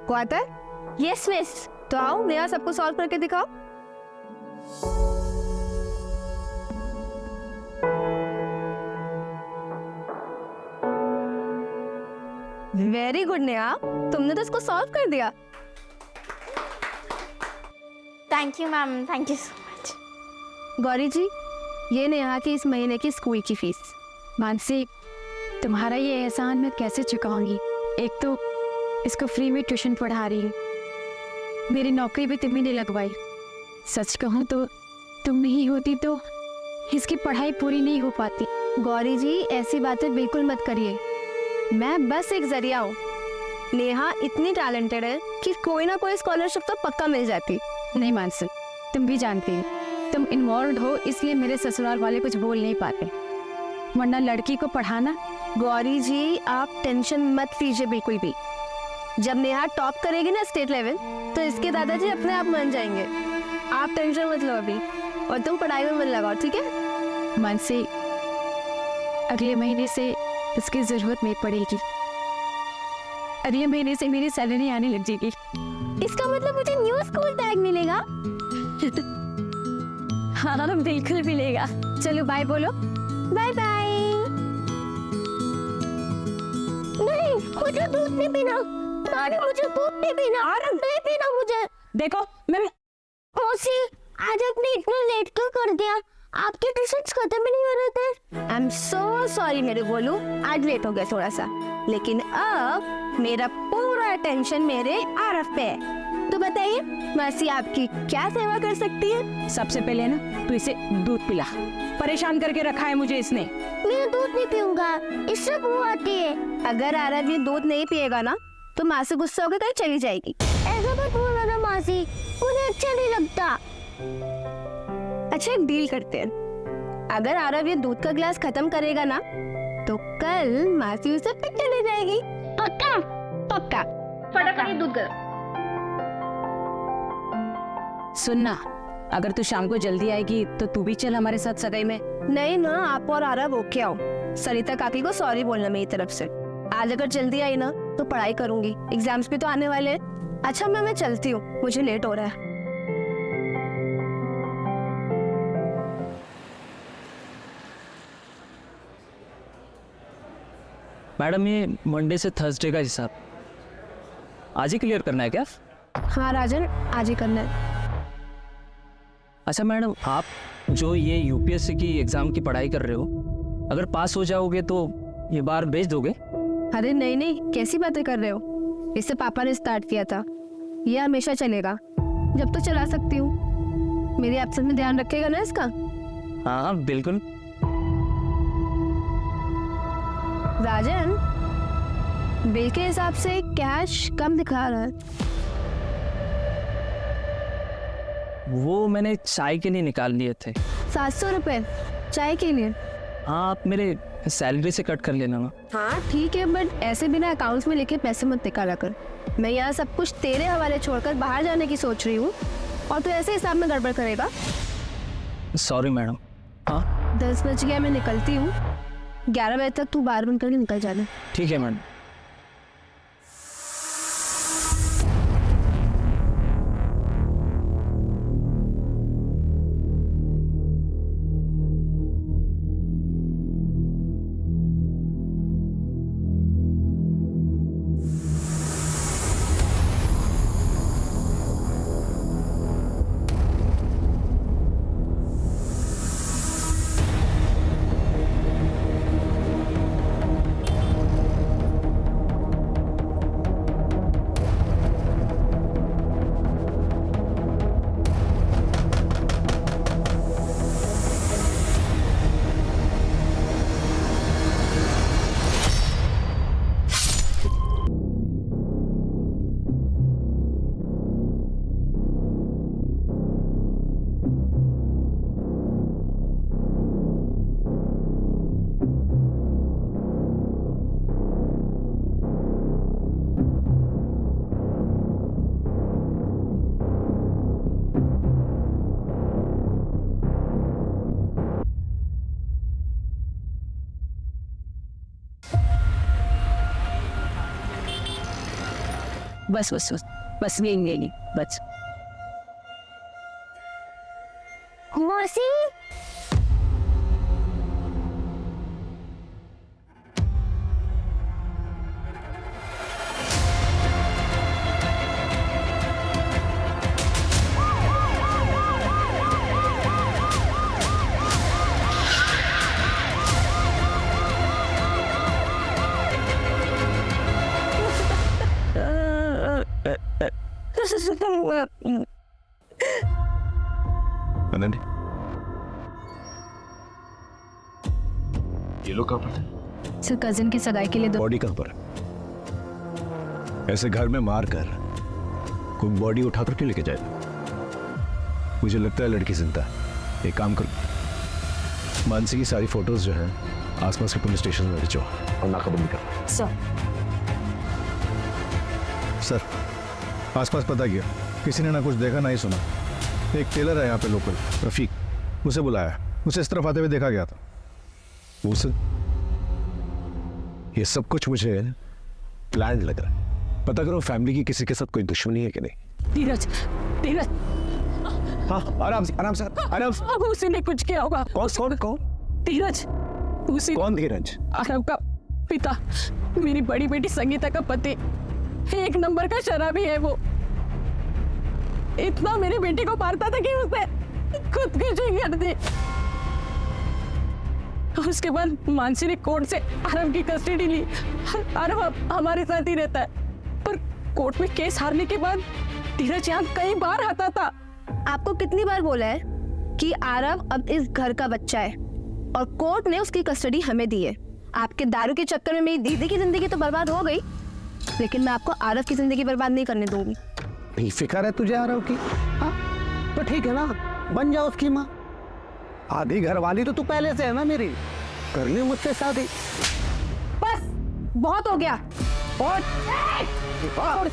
आपको आता है? Yes miss. तो आओ नेहा सबको सॉल्व करके दिखाओ। वेरी गुड नेहा, तुमने तो इसको सॉल्व कर दिया। Thank you ma'am, thank you so much. Gauri ji, ये नेहा की इस महीने की स्कूल की फीस। मानसी, तुम्हारा ये एहसान मैं कैसे चुकाऊंगी? एक तो इसको फ्री में ट्यूशन पढ़ा रही है, मेरी नौकरी भी तुम्ही ने लगवाई। सच कहूँ तो तुम नहीं होती तो इसकी पढ़ाई पूरी नहीं हो पाती। गौरी जी, ऐसी बातें बिल्कुल मत करिए, मैं बस एक जरिया हूँ। नेहा इतनी टैलेंटेड है कि कोई ना कोई स्कॉलरशिप तो पक्का मिल जाती। नहीं मानसी, तुम भी जानती हो, तुम इन्वॉल्व हो इसलिए मेरे ससुराल वाले कुछ बोल नहीं पाते, वरना लड़की को पढ़ाना। गौरी जी, आप टेंशन मत लीजिए बिल्कुल भी। जब नेहा टॉप करेगी ना स्टेट लेवल, तो इसके दादाजी अपने आप मान जाएंगे। आप टेंशन मत लो अभी, और तुम पढ़ाई में मन लगाओ, ठीक है? मानसी, अगले महीने से इसकी जरूरत नहीं पड़ेगी, अगले महीने से मेरी सैलरी आने लग जाएगी। इसका मतलब मुझे न्यू स्कूल बैग मिलेगा? हाँ बिल्कुल मिलेगा। चलो बाय बोलो। Bye bye. नहीं, मुझे दूध नहीं पीना। अरे मुझे दूध नहीं पीना। अरे नहीं पीना मुझे। देखो मैं मौसी, आज आपने इतना लेट क्यों कर दिया? आपके ट्यूशन्स खत्म ही नहीं हो रहे थे। आई एम सो सॉरी मेरे बोलू, आज लेट हो गया थोड़ा सा, लेकिन अब मेरा पूरा अटेंशन मेरे आरफ पे है। तो बताइए मौसी आपकी क्या सेवा कर सकती है? सबसे पहले ना तू इसे दूध पिला, परेशान करके रखा है मुझे इसने। मैं दूध नहीं पीऊंगा, इससे बू आती है। अगर आरव ये दूध नहीं पिएगा ना तो माँ से गुस्सा होकर कहीं चली जाएगी। ऐसा मत बोलो ना मासी, उन्हें अच्छा नहीं लगता। अच्छा, एक डील करते हैं, अगर आरव ये दूध का गिलास खत्म करेगा ना तो कल मासी उसे पिक ले जाएगी। पक्का? पक्का। फटाफट ये दूध गर्म। सुनना, अगर तू शाम को जल्दी आएगी तो तू भी चल हमारे साथ सगाई में। नहीं ना, आप और आरव ओके आओ। सरिता काकी को सॉरी बोलना मेरी तरफ से। आज अगर जल्दी आई ना तो पढ़ाई करूंगी, एग्जाम्स भी तो आने वाले हैं। अच्छा मैं चलती हूँ, मुझे लेट हो रहा है। मैडम, ये मंडे से थर्सडे का हिसाब आज ही क्लियर करना है क्या? हाँ राजन, आज ही करना है। अच्छा मैडम, आप जो ये यूपीएससी की एग्ज़ाम की पढ़ाई कर रहे हो, अगर पास हो जाओगे तो ये बार भेज दोगे? अरे नहीं नहीं, कैसी बातें कर रहे हो? इससे पापा ने स्टार्ट किया था, ये हमेशा चलेगा जब तो चला सकती हूँ। मेरी एब्सेंस में ध्यान रखेगा ना इसका? हाँ बिल्कुल। राजन, बिल के हिसाब से कैश कम दिखा रहा है। वो मैंने चाय के लिए निकाल लिए थे। 700 रुपए चाय के लिए? हाँ, आप मेरे सैलरी से कट कर लेना ना। हाँ ठीक है, बट ऐसे बिना अकाउंट्स में लिखे पैसे मत निकाला कर। मैं यहाँ सब कुछ तेरे हवाले छोड़कर बाहर जाने की सोच रही हूँ और तू ऐसे हिसाब में गड़बड़ करेगा। Sorry madam. हाँ 10 बज गया, मैं निकलती हूँ। 11 बजे तक तू बार बंद करके निकल जाना। ठीक है मैडम। बस बस बस बस यही बस। मौसी अनन्या, ये लोग कहाँ पर थे? सर कजिन की सगाई के लिए बॉडी कहाँ पर है? ऐसे घर में मार कर कोई बॉडी उठा कर क्यों लेके जाएगा? मुझे लगता है लड़की जिंदा है। एक काम करो, मानसी की सारी फोटोज जो है आसपास के पुलिस स्टेशन में भेजो और नाकाबंदी करो। सर आसपास पता किया, किसी ने ना कुछ देखा ना ही सुना। एक टेलर है यहाँ पे लोकल, रफीक, उसे बुलाया, उसे इस तरफ आते हुए देखा गया था। उसे ये सब कुछ मुझे प्लान लग रहा है। पता करो फैमिली की किसी के साथ कोई दुश्मनी है कि नहीं। धीरज धीरज, हाँ आराम से आराम से आराम से। अब उसी ने कुछ किया होगा। कौन? धीरज, उसी कौन धीरज? आरव का पिता, मेरी बड़ी बेटी संगीता का पति। एक नंबर का शराबी है वो। इतना मेरी बेटी को मारता था कि उसने खुदकुशी कर दी। उसके बाद मानसी ने कोर्ट से आरव की कस्टडी ली। आरव अब हमारे साथ ही रहता है, पर कोर्ट में केस हारने के बाद धीरज यहाँ कई बार आता था। आपको कितनी बार बोला है कि आरव अब इस घर का बच्चा है और कोर्ट ने उसकी कस्टडी हमें दी है। आपके दारू के चक्कर में मेरी दीदी की जिंदगी तो बर्बाद हो गई, लेकिन मैं आपको आरव की जिंदगी बर्बाद नहीं करने दूंगी। नहीं फिक्र है तुझे आरव की? हाँ तो ठीक है ना, बन जाओ उसकी माँ। आधी घर वाली तो तू पहले से है ना मेरी, कर ली मुझसे शादी। बस बहुत हो गया। और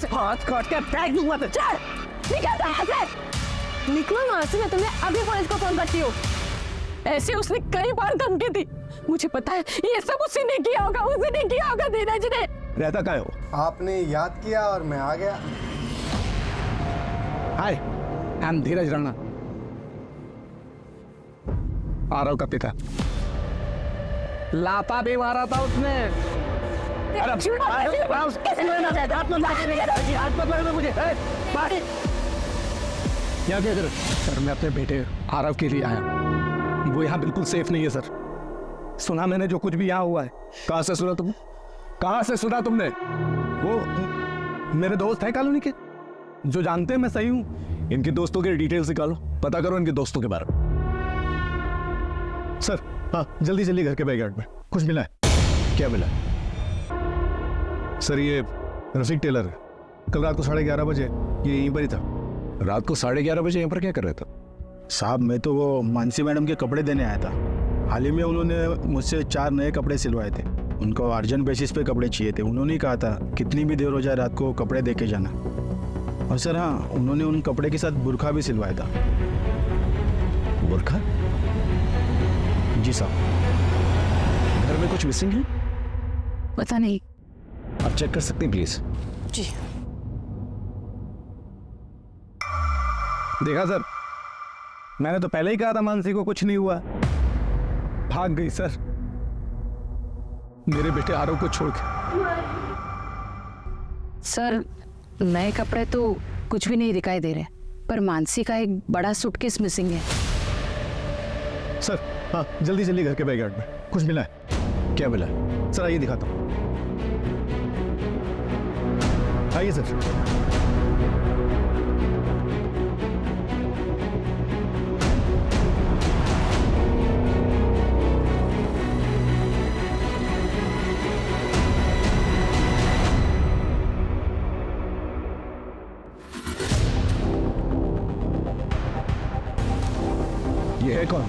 हाथ काट के फेंक दूंगा तो चल निकल यहाँ से, निकलो वहां से। मैं तुम्हें अभी पुलिस को फोन करती हूँ। ऐसे उसने कई बार धमकी दी। मुझे पता है ये सब उसी ने किया होगा, उसी ने किया होगा धीरज ने। रहता क्या हो? आपने याद किया और मैं आ गया। हाय, आई एम धीरज राणा, आरव का पिता। लाता भी मारा था उसने। यहाँ क्या कर? सर मैं अपने बेटे आरव के लिए आया, वो यहाँ बिल्कुल सेफ नहीं है सर। सुना मैंने जो कुछ भी यहाँ हुआ है। कहाँ से सुना तुमने? कहाँ से सुना तुमने? वो मेरे दोस्त हैं कॉलोनी के, जो जानते हैं मैं सही हूँ। इनके दोस्तों के डिटेल्स निकालो, पता करो इनके दोस्तों के बारे में। सर हाँ जल्दी जल्दी घर के बैकयार्ड में कुछ मिला है। क्या मिला? सर ये रफीक टेलर है, कल रात को 11:30 बजे ये यहीं पर ही था। रात को 11:30 बजे यहाँ पर क्या कर रहा था? साहब मैं तो वो मानसी मैडम के कपड़े देने आया था। हाल ही में उन्होंने मुझसे 4 नए कपड़े सिलवाए थे। उनको अर्जेंट बेसिस पे कपड़े चाहिए थे। उन्होंने कहा था कितनी भी देर हो जाए रात को कपड़े दे के जाना। और सर हाँ, उन्होंने उन कपड़े के साथ बुर्खा भी सिलवाया था। बुर्खा? जी साहब। घर में कुछ मिसिंग है? पता नहीं। आप चेक कर सकते हैं प्लीज? जी। देखा सर, मैंने तो पहले ही कहा था मानसी को कुछ नहीं हुआ। भाग गई सर, मेरे बेटे आरव को छोड़ के। सर नए कपड़े तो कुछ भी नहीं दिखाई दे रहे, पर मानसी का एक बड़ा सूटकेस मिसिंग है। सर हाँ जल्दी जल्दी घर के बैकयार्ड में कुछ मिला है। क्या मिला? सर आइए दिखाता हूँ, आइए सर। ये है कौन?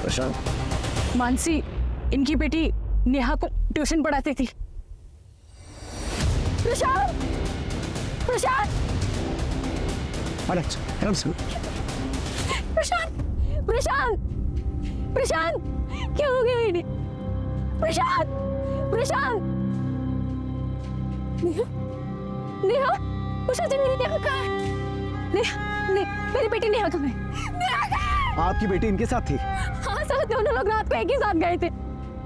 प्रशांत? मानसी इनकी बेटी नेहा को ट्यूशन पढ़ाती थी। प्रशांत, प्रशांत, प्रशांत, प्रशांत, प्रशांत, क्या हो गया बेटी? प्रशांत, प्रशांत, नेहा, वो सच में मेरी नेहा कहाँ है? मेरी बेटी नेहा कहाँ है? नेहा कहाँ है? आपकी बेटी इनके साथ थी? हाँ सर, दोनों लोग रात को एक ही साथ गए थे।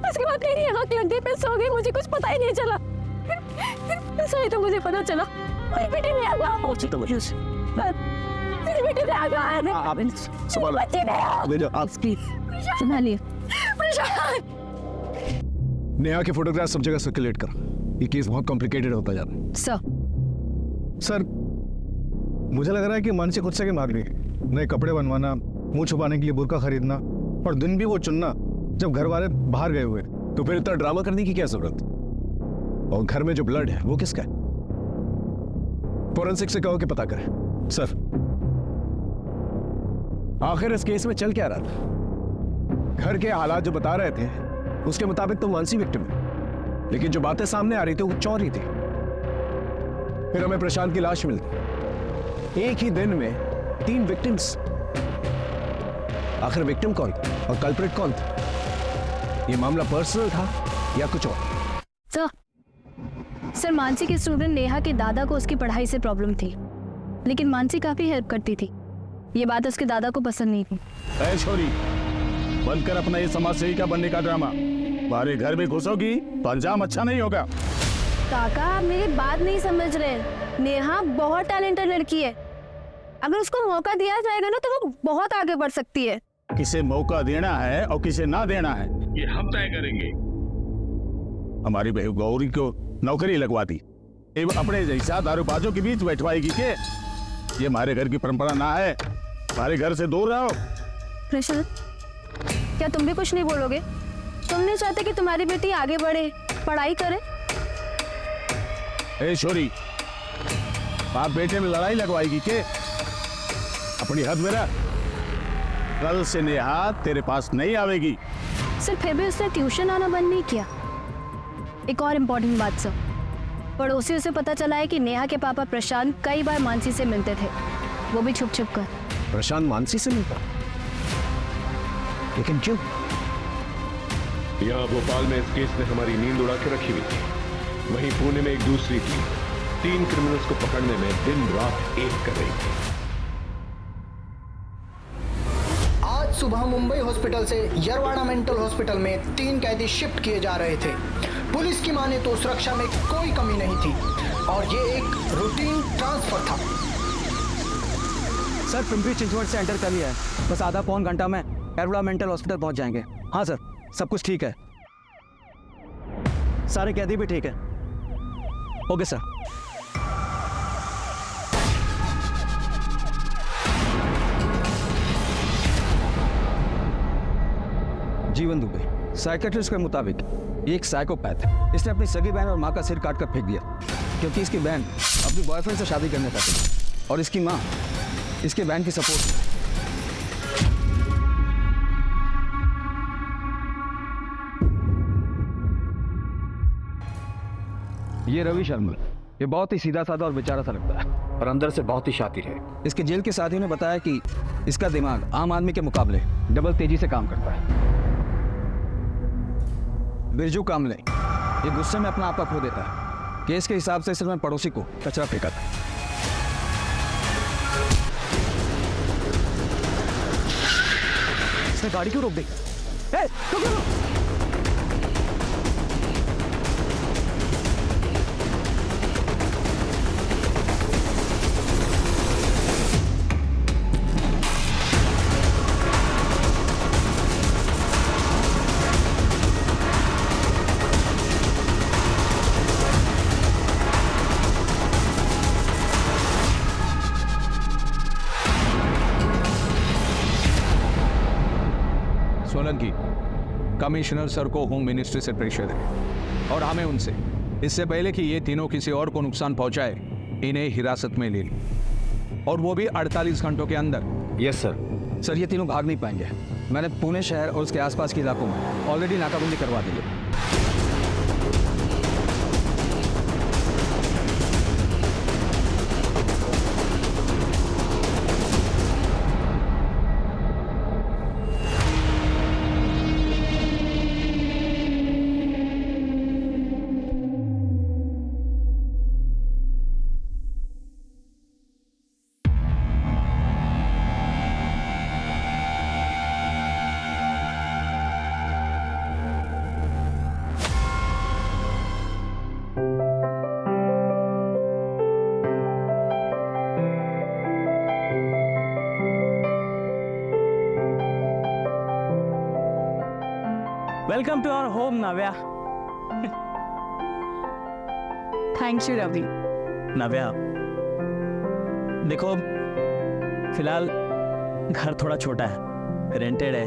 उसके बाद मेरी आँख लग गई, मैं सो गई, मुझे कुछ पता ही नहीं चला। फिर सही तो मुझे पता चला मेरी बेटी नेहा कहाँ है? तो मुझे मेरी बेटी नेहा कहाँ है? आप बच्ची नेहा, आप संभालिए। प्रशांत, नेहा के फोटोग्राफ सब जगह सर्कुलेट कर। ये केस बहुत कॉम्प्लिकेटेड होता जा रहा है। सर मुझे लग रहा है कि मानसी खुद से के मांग रही है। नए कपड़े बनवाना, मुंह छुपाने के लिए बुर्का खरीदना, और दिन भी वो चुनना जब घर वाले बाहर गए हुए। तो फिर इतना ड्रामा करने की क्या जरूरत? और घर में जो ब्लड है वो किसका है? फोरेंसिक से कहो कि पता करें। सर आखिर इस केस में चल क्या रहा था? घर के हालात जो बता रहे थे उसके मुताबिक तो मानसी विक्टिम है, लेकिन जो बातें सामने आ रही थी वो चोरी थी। फिर हमें प्रशांत की लाश मिली। एक ही दिन में 3 विक्टिम्स। आखिर विक्टिम कौन था और कल्प्रिट कौन था? ये मामला पर्सनल था या कुछ और? सर मानसी के स्टूडेंट नेहा के दादा को उसकी पढ़ाई से प्रॉब्लम थी, लेकिन मानसी काफी हेल्प करती थी। ये बात उसके दादा को पसंद नहीं थी। ऐ छोरी, बंद कर अपना ये समाज सेविका बनने का ड्रामा। हमारे घर में घुसोगी तो अंजाम अच्छा नहीं होगा। काका, आप मेरी बात नहीं समझ रहे। नेहा बहुत टैलेंटेड लड़की है। अगर उसको मौका दिया जाएगा ना तो वो बहुत आगे बढ़ सकती है। किसे मौका देना है और किसे ना देना है ये हम तय करेंगे। हमारी बहू गौरी को नौकरी लगवा दी, अपने जैसा दारूबाजों के बीच बैठवाएगी के? ये हमारे घर की परंपरा ना है। हमारे घर से दूर रहो। प्रशांत, क्या तुम भी कुछ नहीं बोलोगे? तुम नहीं चाहते कि तुम्हारी बेटी आगे बढ़े, पढ़ाई करे? ए छोरी, बाप बेटे में लड़ाई लगवाएगी के? अपनी हद में रह। कल से नेहा तेरे पास नहीं आवेगी। सर फिर भी उसने ट्यूशन आना बंद नहीं किया। एक और इम्पोर्टेंट बात सर, पड़ोसियों से पता चला है कि नेहा के पापा प्रशांत कई बार मानसी से मिलते थे, वो भी छुप छुप कर। प्रशांत मानसी से मिलता, लेकिन क्यों? यहाँ भोपाल में इस केस ने हमारी नींद उड़ा के रखी हुई थी। वहीं पुणे में एक दूसरी टीम 3 क्रिमिनल्स को पकड़ने में दिन रात एक कर रही थी। आज सुबह मुंबई हॉस्पिटल से यरवाड़ा मेंटल हॉस्पिटल में 3 कैदी शिफ्ट किए जा रहे थे। पुलिस की माने तो सुरक्षा में कोई कमी नहीं थी और ये एक रूटीन ट्रांसफर था। सर पिंपरी चिंचवड से एंटर कर लिया है, बस आधा पौन घंटा में यरवाड़ा मेंटल हॉस्पिटल पहुंच जाएंगे। हाँ सर, सब कुछ ठीक है, सारे कैदी भी ठीक है। Okay sir. जीवन दुबे साइकेट्रिस्ट के मुताबिक ये एक साइकोपैथ है। इसने अपनी सगी बहन और माँ का सिर काट कर फेंक दिया क्योंकि इसकी बहन अपनी बॉयफ्रेंड से शादी करना चाहती थी और इसकी माँ इसके बहन की सपोर्ट। ये रवि शर्मा, ये बहुत ही सीधा साधा और बेचारा सा लगता है और अंदर से बहुत ही शातिर है। इसके जेल के साथियों ने बताया कि इसका दिमाग आम आदमी के मुकाबले डबल तेजी से काम करता है। बिरजू कामले ये गुस्से में अपना आपा खो देता है। केस के हिसाब से सिर्फ पड़ोसी को कचरा फेंका था। इसने गाड़ी क्यों रोक दी? रुक। सोलंकी, कमिश्नर सर को होम मिनिस्ट्री से प्रेशर है और हमें उनसे इससे पहले कि ये तीनों किसी और को नुकसान पहुंचाए इन्हें हिरासत में ले ली और वो भी 48 घंटों के अंदर। Yes sir. सर ये तीनों भाग नहीं पाएंगे। मैंने पुणे शहर और उसके आसपास के इलाकों में ऑलरेडी नाकाबंदी करवा दी है। Welcome to our home Navya. Thank you Ravi. Navya देखो, फिलहाल घर थोड़ा छोटा है, रेंटेड है।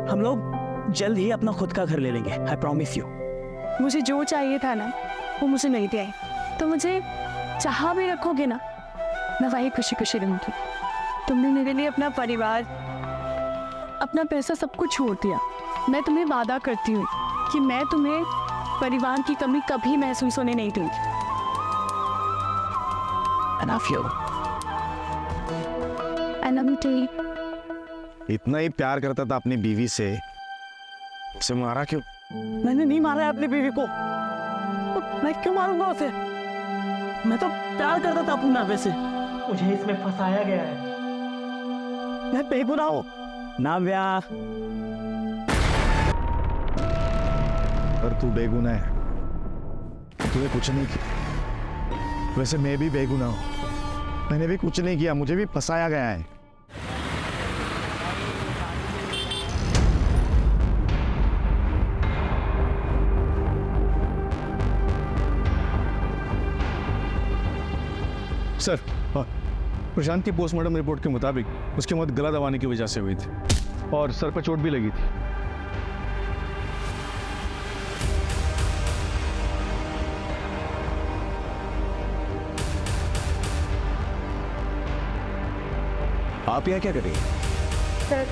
हम लोग जल्द ही अपना खुद का घर ले लेंगे, आई प्रॉमिस यू। मुझे जो चाहिए था ना वो मुझे मिल गया है, तो मुझे चाहा भी रखोगे ना, मैं वही खुशी खुशी रहूंगी। तुमने मेरे लिए अपना परिवार, अपना पैसा सब कुछ छोड़ दिया। मैं तुम्हें वादा करती हूँ कि मैं तुम्हें परिवार की कमी कभी महसूस होने नहीं दूंगी। I love you. I love you too. इतना ही प्यार करता था अपनी बीवी से, उसे मारा क्यों? मैंने नहीं मारा है अपनी बीवी को, मैं क्यों मारूंगा उसे? मैं तो प्यार करता था अपनी नावे से, मुझे इसमें फंसाया गया है। मैं बेगुनाह हूँ नाव्या। पर तू बेगुनाह है, तूने कुछ नहीं किया। वैसे मैं भी बेगुनाह हूँ, मैंने भी कुछ नहीं किया, मुझे भी फंसाया गया है। सर, प्रशांत की पोस्टमार्टम रिपोर्ट के मुताबिक उसकी मौत गला दबाने की वजह से हुई थी और सर पर चोट भी लगी थी। आप यहाँ क्या कर रही हैं? सर,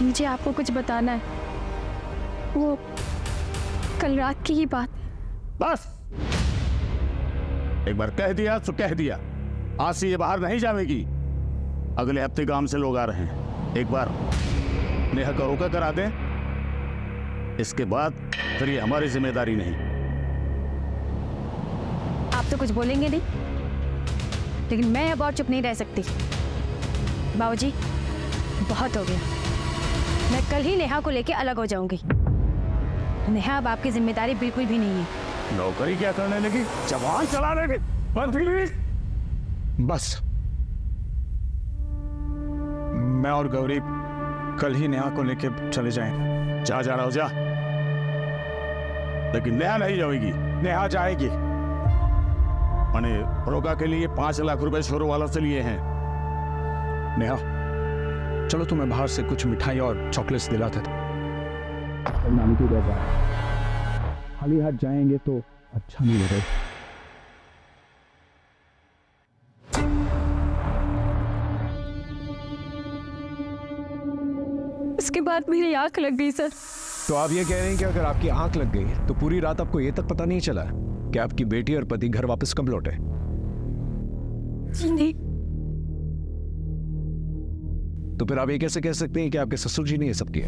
मुझे आपको कुछ बताना है। वो कल रात की ही बात। बस एक बार कह दिया तो कह दिया, आज से ये बाहर नहीं जाएगी। अगले हफ्ते गांव से लोग आ रहे हैं, एक बार नेहा का रोका करा दें, इसके बाद फिर ये हमारी जिम्मेदारी नहीं। आप तो कुछ बोलेंगे नहीं, लेकिन मैं अब और चुप नहीं रह सकती। बाबूजी, बहुत हो गया। मैं कल ही नेहा को लेके अलग हो जाऊंगी। नेहा अब आपकी जिम्मेदारी बिल्कुल भी नहीं है। नौकरी क्या करने लगी, जवान चलाने लगी। बस मैं और गौरी कल ही नेहा को लेके चले जाएं। जा रहा हो जा, लेकिन नेहा नहीं जाएगी। नेहा जाएगी। मैंने रोका के लिए 5 लाख रुपए शोरूम वाला से लिए हैं। नेहा चलो, तुम्हें बाहर से कुछ मिठाई और चॉकलेट्स दिलाते थे। नानी की रहता है, खाली हाथ जाएंगे तो अच्छा नहीं लगेगा। उसके बाद मेरी आंख लग गई सर। तो आप ये कह रहे हैं कि अगर आपकी आंख लग गई तो पूरी रात आपको ये तक पता नहीं चला कि आपकी बेटी और पति घर वापस कब लौटे? जी नहीं। तो फिर आप ये कैसे कह सकते हैं कि आपके ससुर जी ने ये सब किया?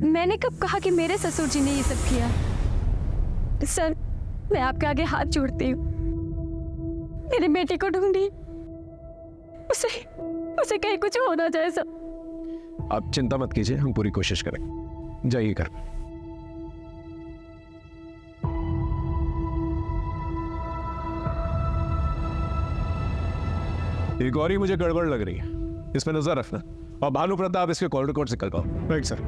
मैंने कब कहा कि मेरे ससुर जी ने ये सब किया? सर, मैं आपके आगे हाथ जोड़ती हूँ, मेरी बेटी को ढूंढी, उसे कहीं कुछ हो ना जाए। सब आप चिंता मत कीजिए, हम पूरी कोशिश करेंगे। जाइए घर। ये गौरी मुझे गड़बड़ लग रही है, इसमें नजर रखना। और भानु प्रताप इसके कॉल रिकॉर्ड से करवाओ। Right sir.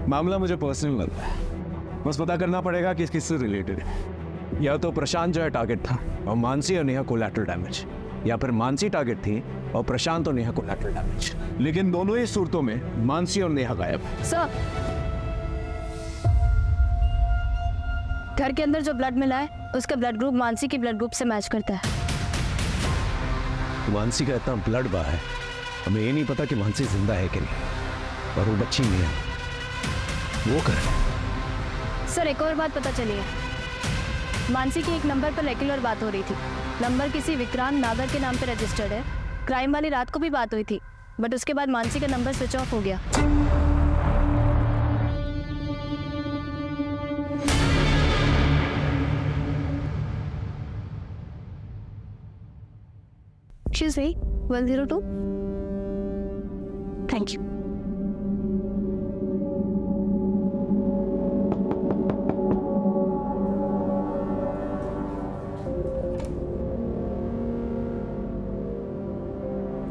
मामला मुझे पर्सनल लगता है, बस पता करना पड़ेगा कि किससे रिलेटेड है। या तो प्रशांत जो है टारगेट था और मानसी और नेहा कोलैटरल डैमेज, या फिर मानसी टारगेट थी और प्रशांत और नेहा कोलैटरल डैमेज। लेकिन दोनों ही सूरतों में मानसी और नेहा गायब है। सर, घर के अंदर जो ब्लड मिला है उसका ब्लड ग्रुप मानसी के ब्लड ग्रुप से मैच करता है। मानसी का इतना ब्लड बहा है, हमें ये नहीं पता कि मानसी जिंदा है कि नहीं, और वो बच्ची नहीं है। वो कर सर, एक और बात पता चली है। मानसी के एक नंबर पर रेगुलर बात हो रही थी। नंबर किसी विक्रांत नागर के नाम पर रजिस्टर्ड है। क्राइम वाली रात को भी बात हुई थी, बट उसके बाद मानसी का नंबर स्विच ऑफ हो गया। Excuse me, 102? Thank you.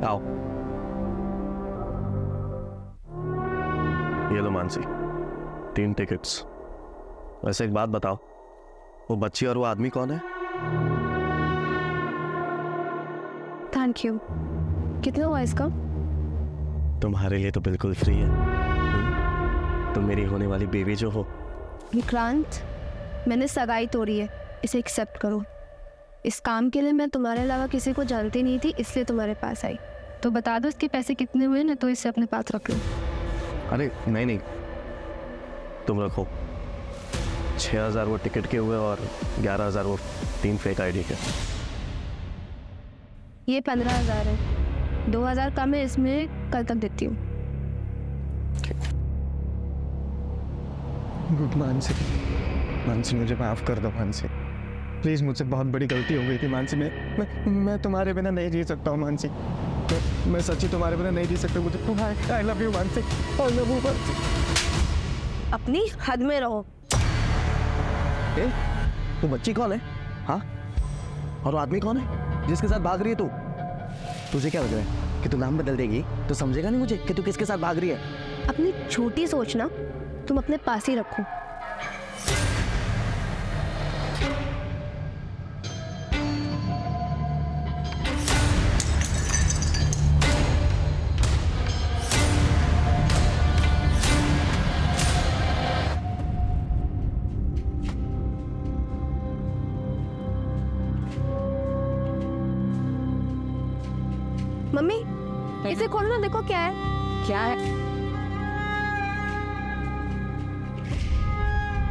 आओ, ये लो मानसी, 3 टिकट्स। वैसे एक बात बताओ, वो बच्ची और वो आदमी कौन है? Thank you. कितना हुआ इसका? तुम्हारे लिए तो बिल्कुल फ्री है। तुम मेरी होने वाली बेबी जो हो। विक्रांत, मैंने सगाई तोड़ी है, इसे एक्सेप्ट करो। इस काम के लिए मैं तुम्हारे अलावा किसी को जानती नहीं थी, इसलिए तुम्हारे पास आई। तो बता दो इसके पैसे कितने हुए ना, तो इसे अपने पास रख लो। अरे नहीं, तुम रखो। 6,000 वो टिकट के हुए और 11,000 वो 3 फेक आईडी के। ये 15,000 है, 2,000 कम है, इसमें कल तक देती हूँ। मानसी, मुझे माफ़ कर दो मानसी, प्लीज़। मुझसे बहुत बड़ी गलती हो गई थी मानसी। मैं तुम्हारे बिना नहीं जी सकता हूँ मानसी। मैं सच्ची तुम्हारे बिना नहीं जी सकता। मुझे I love you Mansi, I love you Mansi. अपनी हद में रहो। तू बच्ची कौन है? हाँ, और वो आदमी कौन है जिसके साथ भाग रही है तू? तुझे क्या लग रहा है कि तू नाम बदल देगी तो समझेगा नहीं मुझे कि तू किसके साथ भाग रही है? अपनी छोटी सोच ना तुम अपने पास ही रखो। मम्मी, इसे खोलो ना, देखो क्या है। क्या है?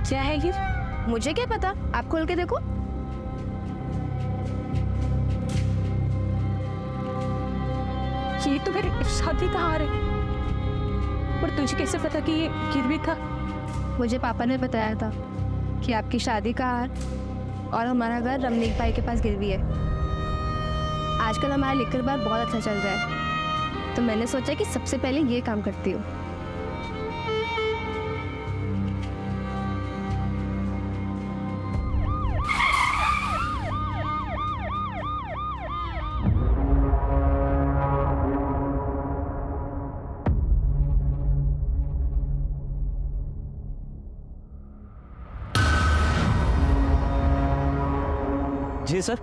क्या है ये? मुझे क्या पता, आप खोल के देखो। ये तो मेरी शादी का हार है। और तुझे कैसे पता कि ये गिरवी था? मुझे पापा ने बताया था कि आपकी शादी का हार और हमारा घर रमनीक भाई के पास गिरवी है। आजकल हमारा लिकर बार बहुत अच्छा चल रहा है, तो मैंने सोचा कि सबसे पहले ये काम करती हूँ। जी सर।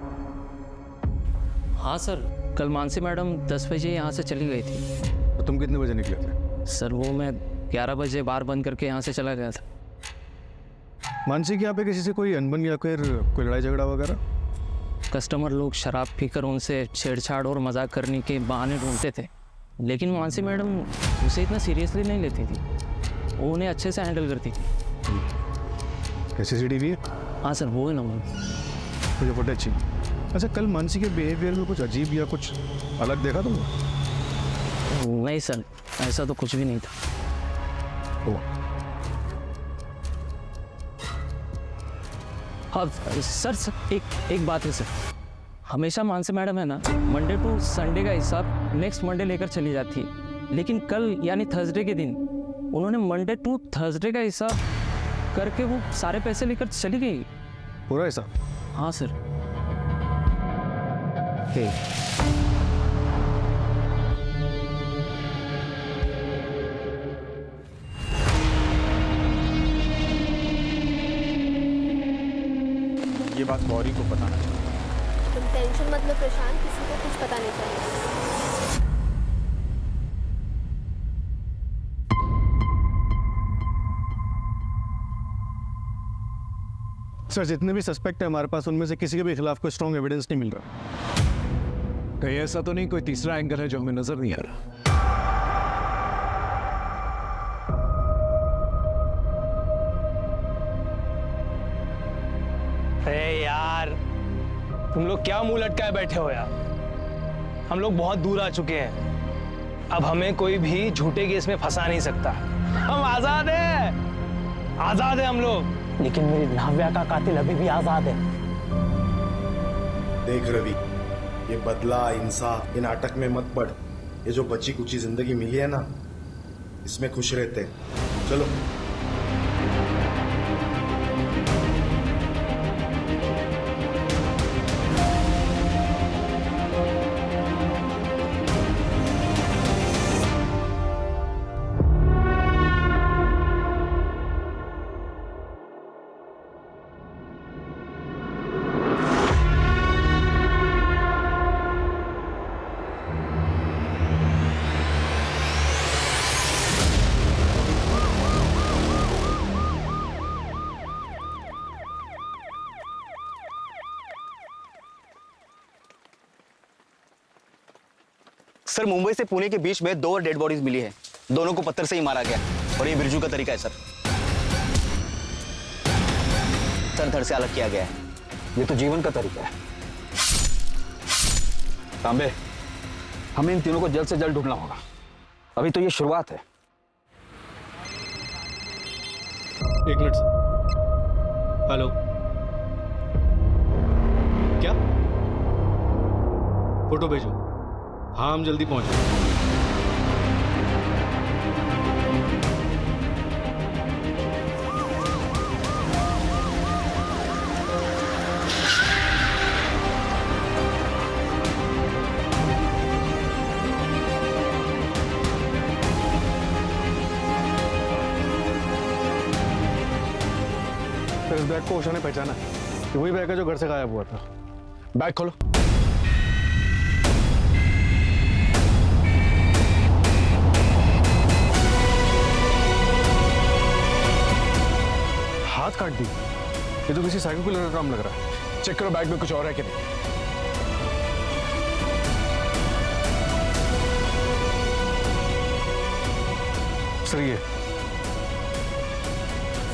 हाँ सर, कल मानसी मैडम 10 बजे यहाँ से चली गई थी। तो तुम कितने बजे निकले थे? सर वो मैं 11 बजे बार बंद करके यहाँ से चला गया था। मानसी के यहाँ पे किसी से कोई अनबन या फिर कोई लड़ाई झगड़ा वगैरह? कस्टमर लोग शराब पीकर उनसे छेड़छाड़ और मजाक करने के बहाने ढूंढते थे, लेकिन मानसी मैडम उसे इतना सीरियसली नहीं लेती थी। वो उन्हें अच्छे से हैंडल करती थी। CCTV है? हाँ सर, वो है ना। मुझे फुटेज चाहिए। अच्छा, कल मानसी के बिहेवियर में कुछ अजीब या कुछ अलग देखा तुमने? नहीं सर, ऐसा तो कुछ भी नहीं था। हाँ सर, एक बात है सर, हमेशा मानसी मैडम है ना, मंडे टू संडे का हिसाब नेक्स्ट मंडे लेकर चली जाती है, लेकिन कल यानी थर्सडे के दिन उन्होंने मंडे टू थर्सडे का हिसाब करके वो सारे पैसे लेकर चली गई। पूरा हिसाब? हाँ सर। ये बात गौरी को बताना चाहिए। तुम टेंशन मत लो प्रशांत, किसी को कुछ पता नहीं चलेगा। सर, जितने भी सस्पेक्ट है हमारे पास, उनमें से किसी के भी खिलाफ कोई स्ट्रॉन्ग एविडेंस नहीं मिल रहा। कहीं ऐसा तो नहीं कोई तीसरा एंगल है जो हमें नजर नहीं आ रहा? अरे यार, तुम लोग क्या मुंह लटकाए बैठे हो यार? हम लोग बहुत दूर आ चुके हैं। अब हमें कोई भी झूठे केस में फंसा नहीं सकता। हम आजाद हैं, आजाद हैं हम लोग। लेकिन मेरी नाव्या का कातिल अभी भी आजाद है। देख रवि, ये बदला, इंसाफ, ये नाटक में मत पड़। ये जो बची कुची जिंदगी मिली है ना, इसमें खुश रहते हैं। चलो। सर मुंबई से पुणे के बीच में 2 और डेड बॉडीज मिली है। दोनों को पत्थर से ही मारा गया और ये बिरजू का तरीका है सर। सर धड़ से अलग किया गया है। ये तो जीवन का तरीका है। तांबे, हमें इन तीनों को जल्द से जल्द ढूंढना होगा। अभी तो ये शुरुआत है। एक मिनट। हेलो, क्या फोटो भेजो? हाँ, हम जल्दी पहुंचे। इस बैग को ओशा ने पहचाना कि वही बैग है जो घर से गायब हुआ था। बैग खोलो। हाथ काट दी। ये तो किसी साइको किलर का काम लग रहा है। चेक करो बैग में कुछ और है कि नहीं। सर ये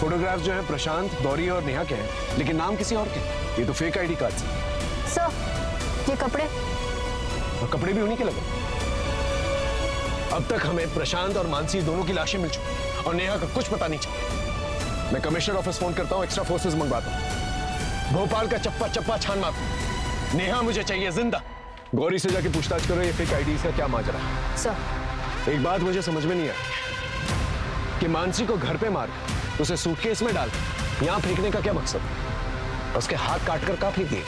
फोटोग्राफ्स जो है प्रशांत, गौरी और नेहा के हैं, लेकिन नाम किसी और के। ये तो फेक आईडी कार्ड है। सर ये कपड़े, और कपड़े भी उन्हीं के लगे। अब तक हमें प्रशांत और मानसी दोनों की लाशें मिल चुकी और नेहा का कुछ पता नहीं चला। मैं कमिश्नर ऑफिस फोन करता हूँ, एक्स्ट्रा फोर्सेस मंगवाता हूँ। भोपाल का चप्पा चप्पा छान मारता। नेहा मुझे चाहिए जिंदा। गौरी से जाके पूछताछ करो ये फेक आईडी का क्या माजरा है। सर एक बात मुझे समझ में नहीं आई कि मानसी को घर पे मार उसे सूटकेस में डाल यहां फेंकने का क्या मकसद? उसके हाथ काटकर कहां फेंक दिए?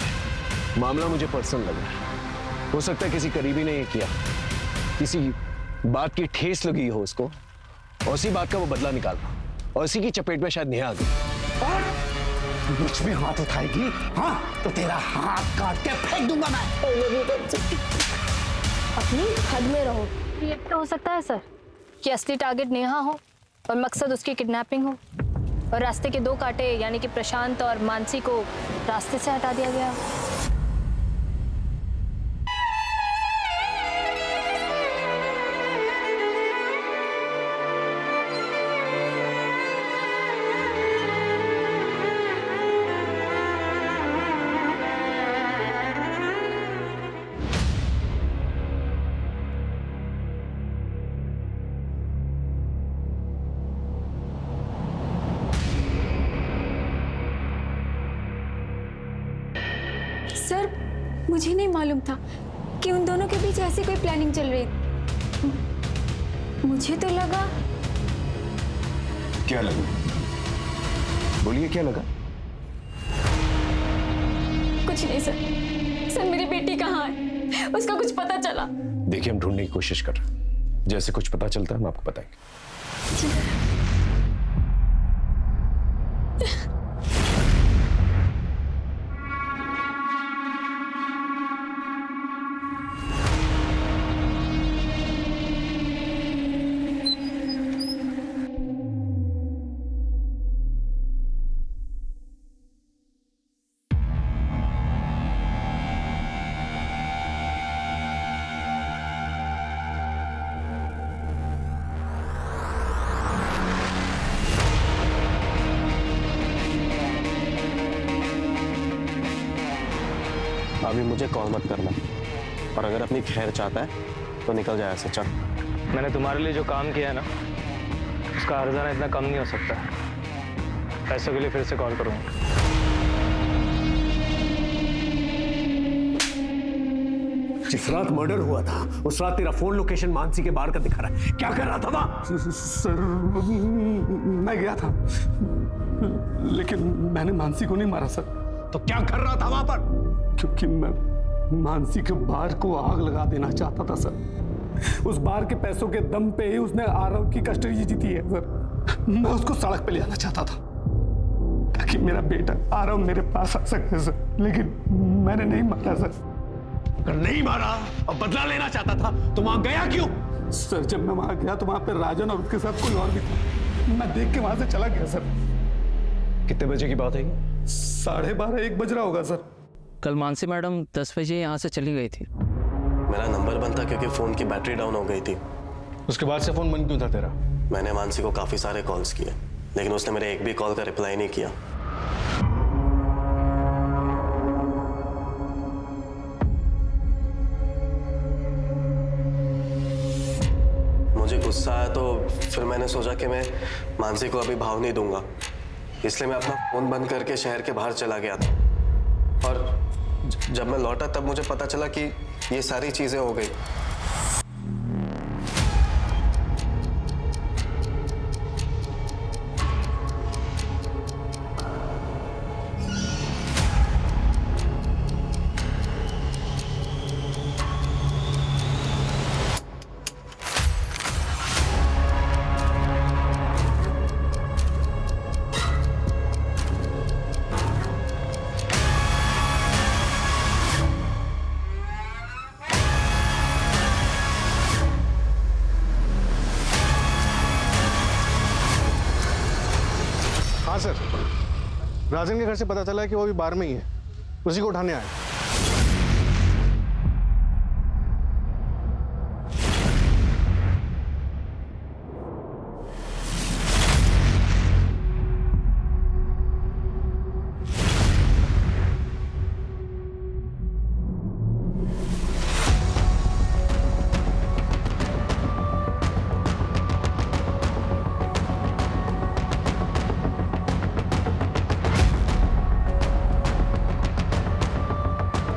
मामला मुझे पर्सनल लग रहा है। हो सकता है किसी करीबी ने ये किया, किसी बात की ठेस लगी हो उसको और उसी बात का वो बदला निकालना, और इसी की चपेट में शायद नेहा आ गई। मुझ में हाथ उठाएगी हाँ तो तेरा हाथ काट के फेंक दूंगा मैं। अपनी हद में रहो। ये तो हो सकता है सर कि असली टारगेट नेहा हो और मकसद उसकी किडनैपिंग हो, और रास्ते के 2 कांटे यानी कि प्रशांत और मानसी को रास्ते से हटा दिया गया। सर मुझे नहीं मालूम था कि उन दोनों के बीच ऐसी कोई प्लानिंग चल रही। मुझे तो लगा। क्या लगा? बोलिए क्या लगा? कुछ नहीं सर। सर मेरी बेटी कहाँ है? उसका कुछ पता चला? देखिए हम ढूंढने की कोशिश कर रहे हैं। जैसे कुछ पता चलता है हम आपको बताएंगे। अभी मुझे कॉल मत करना, और अगर अपनी खैर चाहता है तो निकल जाए ऐसे। चल, मैंने तुम्हारे लिए जो काम किया है ना, उसका अर्जाना इतना कम नहीं हो सकता। पैसों के लिए फिर से कॉल करूँगा। जिस रात मर्डर हुआ था उस रात तेरा फोन लोकेशन मानसी के बाहर का दिखा रहा है। क्या कर रहा था वहां? सर मैं गया था, लेकिन मैंने मानसी को नहीं मारा सर। तो क्या कर रहा था वहां पर? क्योंकि मैं मानसी के बार को आग लगा देना चाहता था सर। उस बार के पैसों के दम पे ही उसने आरव की कस्टडी जीती है सर। मैं उसको सड़क पे ले आना चाहता था ताकि मेरा बेटा आरव मेरे पास आ सके सर, लेकिन मैंने नहीं मारा सर। अगर नहीं मारा और बदला लेना चाहता था तो वहां गया क्यों? सर जब मैं वहां गया तो वहां पे राजन और उसके साथ कोई और भी था। मैं देख के वहां से चला गया सर। कितने बजे की बात है? 12:30 1 बज रहा होगा सर। कल मानसी मैडम 10 बजे यहाँ से चली गई थी। मेरा नंबर बंद था क्योंकि फोन की बैटरी डाउन हो गई थी। उसके बाद से फोन बंद क्यों था तेरा? मैंने मानसी को काफी सारे कॉल्स किए, लेकिन उसने मेरे एक भी कॉल का रिप्लाई नहीं किया। मुझे गुस्सा आया तो फिर मैंने सोचा कि मैं मानसी को अभी भाव नहीं दूंगा, इसलिए मैं अपना फोन बंद करके शहर के बाहर चला गया था। और जब मैं लौटा तब मुझे पता चला कि ये सारी चीजें हो गई। हाँ सर, राजन के घर से पता चला है कि वो अभी बार में ही है, उसी को उठाने आए।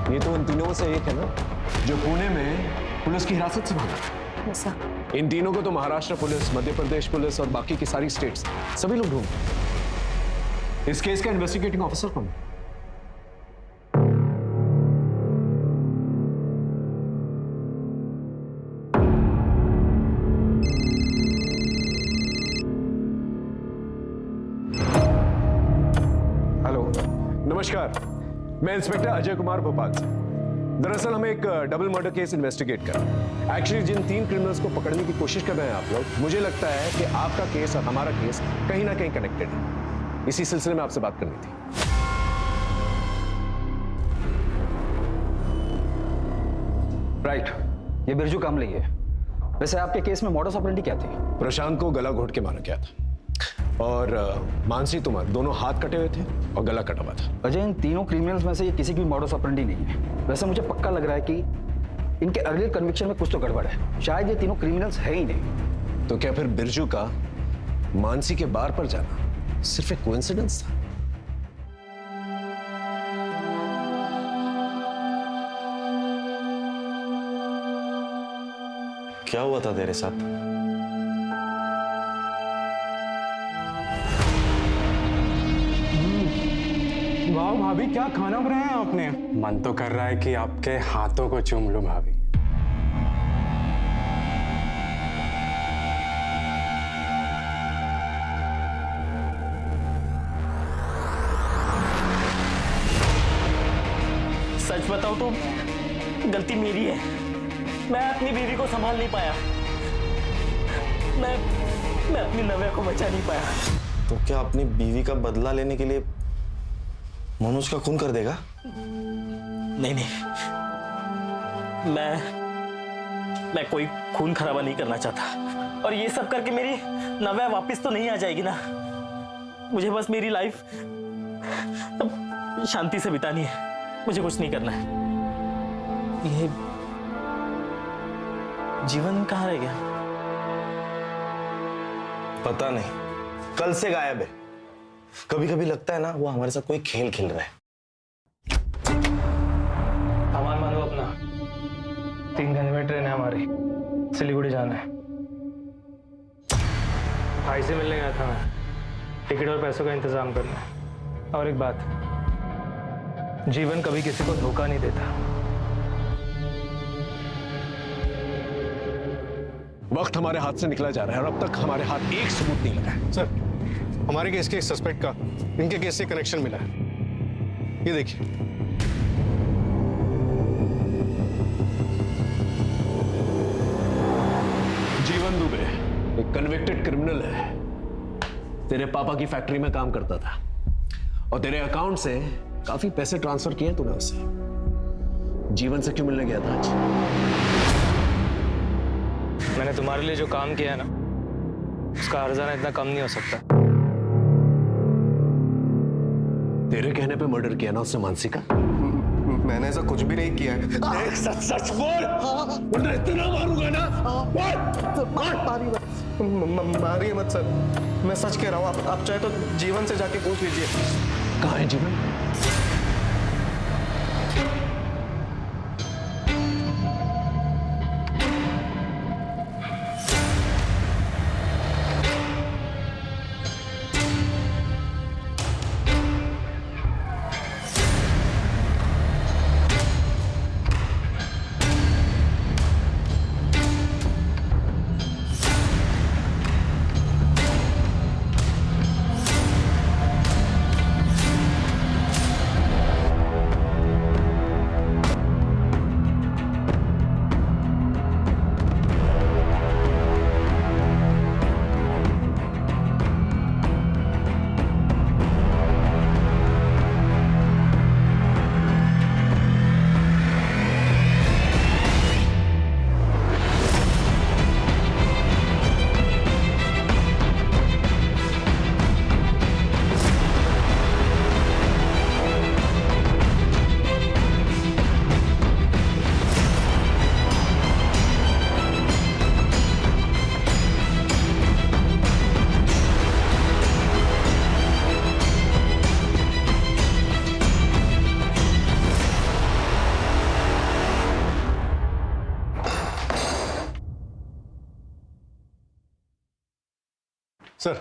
ये तो उन तीनों में से एक है ना जो पुणे में पुलिस की हिरासत से भागा था। इन तीनों को तो महाराष्ट्र पुलिस, मध्य प्रदेश पुलिस और बाकी की सारी स्टेट्स सभी लोग ढूंढते। इस केस का इन्वेस्टिगेटिंग ऑफिसर कौन है? हेलो, नमस्कार, मैं इंस्पेक्टर अजय कुमार भोपाल से। दरअसल हम एक डबल मर्डर केस इन्वेस्टिगेट कर रहे हैं। एक्चुअली जिन 3 क्रिमिनल्स को पकड़ने की कोशिश कर रहे हैं आप लोग, मुझे लगता है कि आपका केस और हमारा केस कहीं ना कहीं कनेक्टेड है। इसी सिलसिले में आपसे बात करनी थी। राइट, ये बिरजू कामले है। वैसे आपके केस में मॉडस ऑपरेंडी क्या थी? प्रशांत को गला घोट के मारा गया था और मानसी तुमार दोनों हाथ कटे हुए थे और गला कटा हुआ था। अजय, इन तीनों क्रिमिनल्स में से ये किसी की मॉडस ऑपरेंडी नहीं है। वैसे मुझे पक्का लग रहा है कि इनके अर्लियर कन्विक्शन में कुछ तो गड़बड़ है। शायद ये तीनों क्रिमिनल्स है ही नहीं। तो क्या फिर बिरजू का मानसी के बार पर जाना सिर्फ एक कोइंसिडेंस था? क्या हुआ था तेरे साथ? वाह भाभी, क्या खाना बनाया है आपने? मन तो कर रहा है कि आपके हाथों को चूम लूं भाभी। सच बताऊं तो गलती मेरी है। मैं अपनी बीवी को संभाल नहीं पाया। मैं अपनी नव्या को बचा नहीं पाया। तो क्या अपनी बीवी का बदला लेने के लिए मनोज का खून कर देगा? नहीं, मैं कोई खून खराबा नहीं करना चाहता। और ये सब करके मेरी नव्या वापस तो नहीं आ जाएगी ना। मुझे बस मेरी लाइफ शांति से बितानी है। मुझे कुछ नहीं करना है। ये जीवन कहाँ रह गया? पता नहीं, कल से गायब है। कभी कभी लगता है ना वो हमारे साथ कोई खेल खेल रहा है। सामान बांधो अपना। 3 घंटे में ट्रेन है हमारी, सिलीगुड़ी जाना है। भाई से मिलने गया था मैं, टिकट और पैसों का इंतजाम करना है। और एक बात, जीवन कभी किसी को धोखा नहीं देता। वक्त हमारे हाथ से निकला जा रहा है और अब तक हमारे हाथ एक सबूत नहीं लगा है। सर, हमारे केस के सस्पेक्ट का इनके केस से कनेक्शन मिला है। ये देखिए। जीवन दुबे एक कन्विक्टेड क्रिमिनल है। तेरे पापा की फैक्ट्री में काम करता था और तेरे अकाउंट से काफी पैसे ट्रांसफर किए तूने उसे। जीवन से क्यों मिलने गया था आज? मैंने तुम्हारे लिए जो काम किया है ना, उसका हर्जाना इतना कम नहीं हो सकता। तेरे कहने पे मर्डर किया ना उसने मानसी का? मैंने ऐसा कुछ भी नहीं किया है। सच सच बोल, वरना इतना मारूंगा ना। मारिए मत सर, मैं सच कह रहा हूँ। आप चाहे तो जीवन से जाके पूछ लीजिए। कहाँ है जीवन? सर,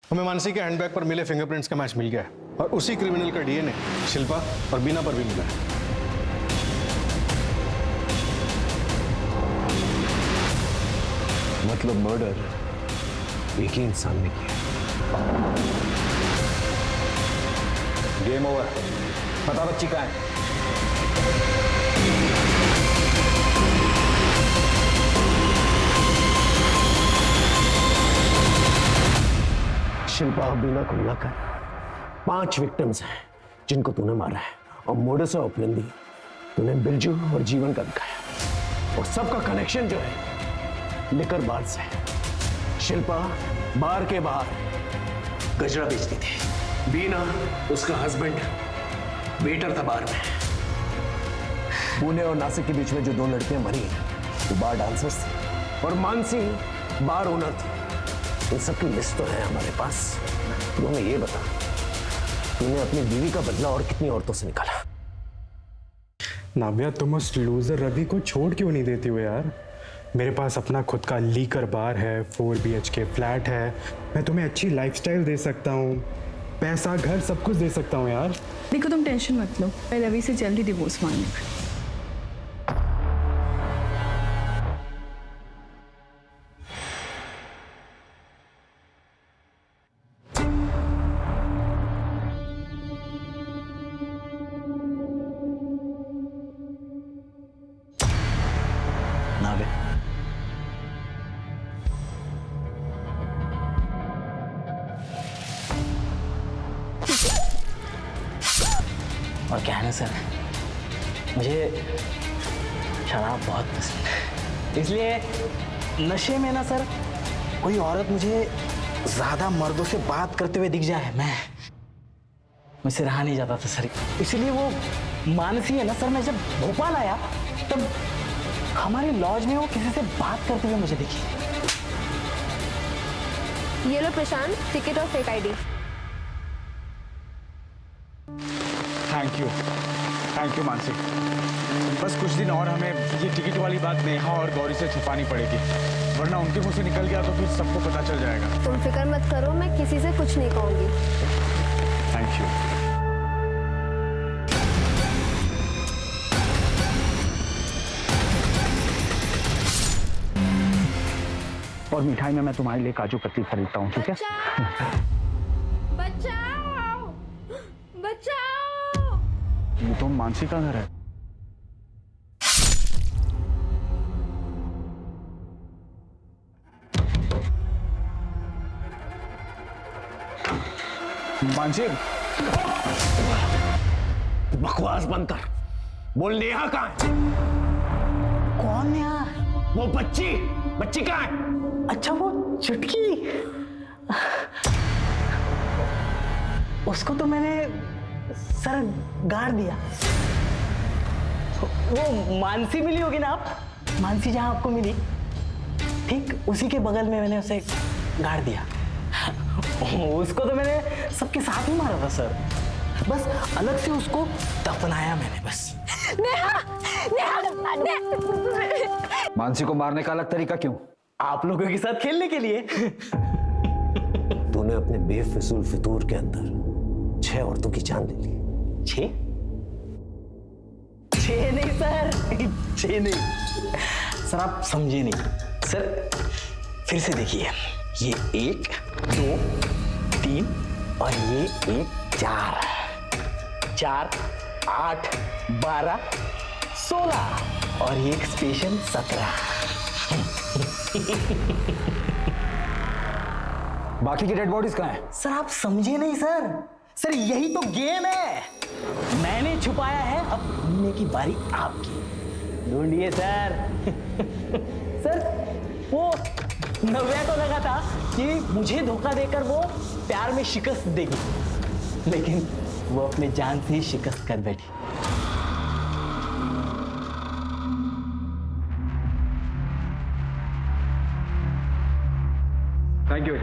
हमें मानसी के हैंडबैग पर मिले फिंगरप्रिंट्स का मैच मिल गया है और उसी क्रिमिनल का डीएनए शिल्पा और बीना पर भी मिला है। मतलब मर्डर एक ही इंसान ने किया। Game over. पता बच्ची कहाँ है? शिल्पा और बीना को मिलाकर 5 विक्टिम्स हैं जिनको तूने मारा है, और मोडस ऑपरेंडी तूने बिरजू और जीवन का दिखाया। और सबका कनेक्शन जो है लिकर बार से है। शिल्पा बार के बाहर गजरा बेचती थी, बीना उसका हस्बैंड वेटर था बार में। पुणे और नासिक के बीच में जो 2 लड़कियां मरी वो बार डांसर्स थी, और मानसी बार ओनर थी। इन सबकी लिस्ट तो है हमारे पास। तो हमें ये बता, तूने अपनी बीवी का बदला और कितनी औरतों से निकाला? नाव्या, तुम उस लूजर रवि को छोड़ क्यों नहीं देती हो यार? मेरे पास अपना खुद का लीकर बार है, 4 BHK फ्लैट है, मैं तुम्हें अच्छी लाइफस्टाइल दे सकता हूँ, पैसा घर सब कुछ दे सकता हूँ यार। देखो तुम टेंशन मत लो, मैं रवि से जल्दी डिवोर्स मांगूंगा। नावे, और क्या है ना सर, मुझे शराब बहुत पसंद है, इसलिए नशे में ना सर कोई औरत मुझे ज्यादा मर्दों से बात करते हुए दिख जाए, मुझसे रहा नहीं जाता था सर। इसीलिए वो मानसी है ना सर, मैं जब भोपाल आया तब हमारी लॉज में वो किसी से बात करते हुए मुझे दिखी। ये लो प्रशांत, टिकट और fake ID. Thank you Mansi. बस कुछ दिन और हमें ये टिकट वाली बात नेहा और गौरी से छुपानी पड़ेगी, वरना उनके मुंह से निकल गया तो फिर सबको पता चल जाएगा। तुम फिक्र मत करो, मैं किसी से कुछ नहीं कहूंगी। Thank you. और मिठाई में मैं तुम्हारे लिए काजू कतली खरीदता हूँ, ठीक है? बचाओ! बचाओ! ये तो मानसी का घर है। मानसी, बकवास बंद कर। बोल नेहा कहाँ है? कौन नेहा? वो बच्ची बच्ची कहाँ है? अच्छा वो चुटकी, उसको तो मैंने सर गाड़ दिया। वो मानसी मिली होगी ना आप, मानसी जहां आपको मिली ठीक उसी के बगल में मैंने उसे गाड़ दिया। उसको तो मैंने सबके साथ ही मारा था सर, बस अलग से उसको दफनाया मैंने बस। नेहा, मानसी को मारने का अलग तरीका क्यों? आप लोगों के साथ खेलने के लिए। तूने अपने बेफिजूल फितूर के अंदर 6 औरतों की जान ले ली। 6 नहीं सर, 6 नहीं सर, आप समझे नहीं सर। फिर से देखिए, ये 1 2 3 और ये 1 4 4 8 12 16 और ये एक स्पेशल 17। बाकी की डेड बॉडीज कहाँ हैं? सर आप समझे नहीं सर, सर यही तो गेम है। मैंने छुपाया है, अब ढूंढने की बारी आपकी। ढूंढिए सर। सर वो नव्या को लगा था कि मुझे धोखा देकर वो प्यार में शिकस्त देगी, लेकिन वो अपने जान से ही शिकस्त कर बैठी। Thank you.